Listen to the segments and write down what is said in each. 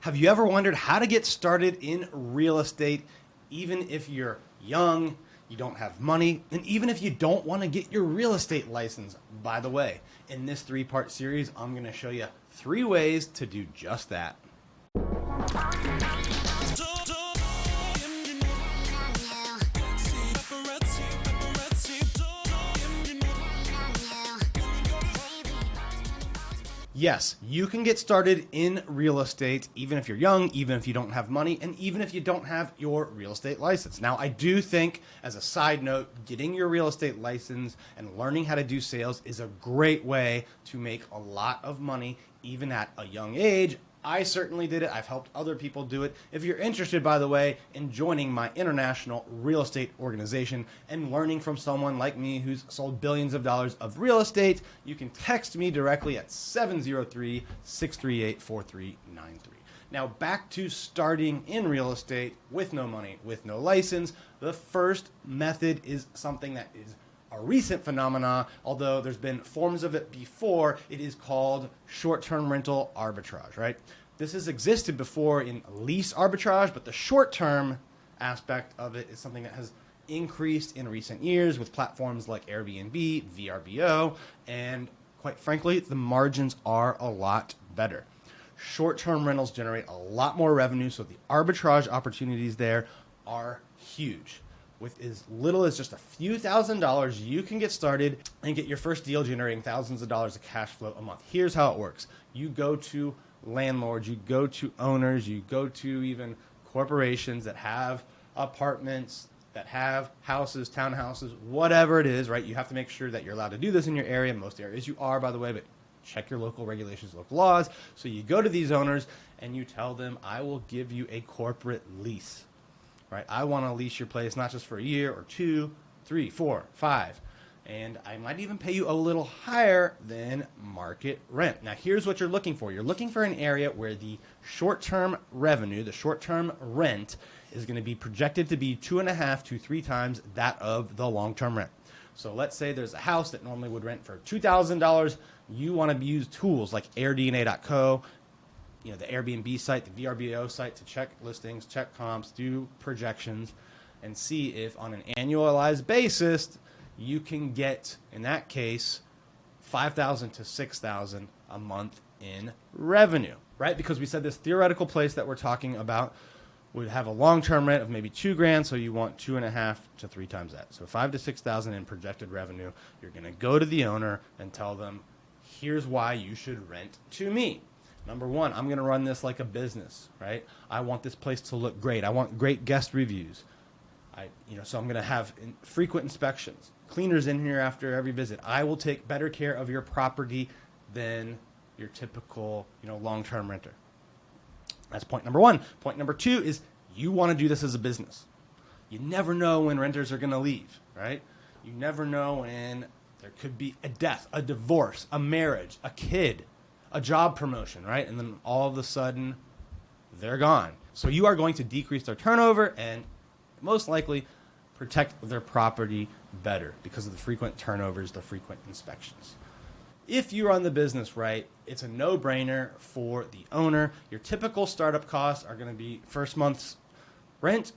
Have you ever wondered how to get started in real estate, even if you're young, you don't have money, and even if you don't want to get your real estate license? By the way, in this 3-part series, I'm going to show you 3 ways to do just that. Yes, you can get started in real estate even if you're young, even if you don't have money, and even if you don't have your real estate license. Now, I do think, as a side note, getting your real estate license and learning how to do sales is a great way to make a lot of money even at a young age. I certainly did it. I've helped other people do it. If you're interested, by the way, in joining my international real estate organization and learning from someone like me who's sold billions of dollars of real estate, you can text me directly at 703-638-4393. Now, back to starting in real estate with no money, with no license. The first method is something that is a recent phenomena, although there's been forms of it before. It is called short-term rental arbitrage, right? This has existed before in lease arbitrage, but the short-term aspect of it is something that has increased in recent years with platforms like Airbnb, VRBO, and quite frankly, the margins are a lot better. Short-term rentals generate a lot more revenue, so the arbitrage opportunities there are huge. With as little as just a few $1,000s, you can get started and get your first deal generating thousands of dollars of cash flow a month. Here's how it works. You go to landlords, you go to owners, you go to even corporations that have apartments, that have houses, townhouses, whatever it is, right? You have to make sure that you're allowed to do this in your area. Most areas you are, by the way, but check your local regulations, local laws. So you go to these owners and you tell them, I will give you a corporate lease. Right? I want to lease your place not just for a year or 2, 3, 4, 5. And I might even pay you a little higher than market rent. Now, here's what you're looking for. You're looking for an area where the short-term revenue, the short-term rent, is going to be projected to be 2.5 to 3 times that of the long-term rent. So let's say there's a house that normally would rent for $2,000. You want to use tools like airdna.co, the Airbnb site, the VRBO site, to check listings, check comps, do projections, and see if on an annualized basis you can get, in that case, $5,000 to $6,000 a month in revenue, right? Because we said this theoretical place that we're talking about would have a long-term rent of maybe $2,000, so you want 2.5 to 3 times that. So $5,000 to $6,000 in projected revenue. You're going to go to the owner and tell them, here's why you should rent to me. Number one, I'm going to run this like a business, right? I want this place to look great. I want great guest reviews. So I'm going to have frequent inspections, cleaners in here after every visit. I will take better care of your property than your typical, long-term renter. That's point number one. Point number 2 is you want to do this as a business. You never know when renters are going to leave, right? You never know when there could be a death, a divorce, a marriage, a kid, a job promotion, right? And then all of a sudden, they're gone. So you are going to decrease their turnover and most likely protect their property better because of the frequent turnovers, the frequent inspections. If you run the business right, it's a no-brainer for the owner. Your typical startup costs are going to be first month's rent,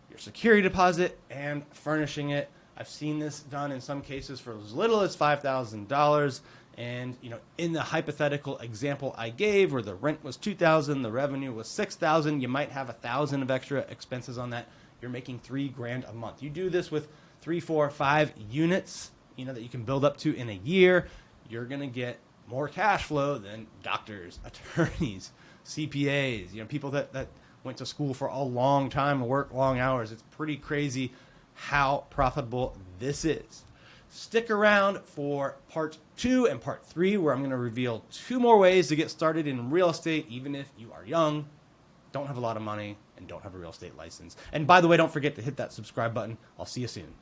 your security deposit, and furnishing it. I've seen this done in some cases for as little as $5,000. And, in the hypothetical example I gave where the rent was $2,000, the revenue was $6,000, you might have $1,000 of extra expenses on that. You're making $3,000 a month. You do this with 3, 4, 5 units, that you can build up to in a year. You're going to get more cash flow than doctors, attorneys, CPAs, people that went to school for a long time and work long hours. It's pretty crazy how profitable this is. Stick around for part 2 and part 3, where I'm going to reveal 2 more ways to get started in real estate, even if you are young, don't have a lot of money, and don't have a real estate license. And by the way, don't forget to hit that subscribe button. I'll see you soon.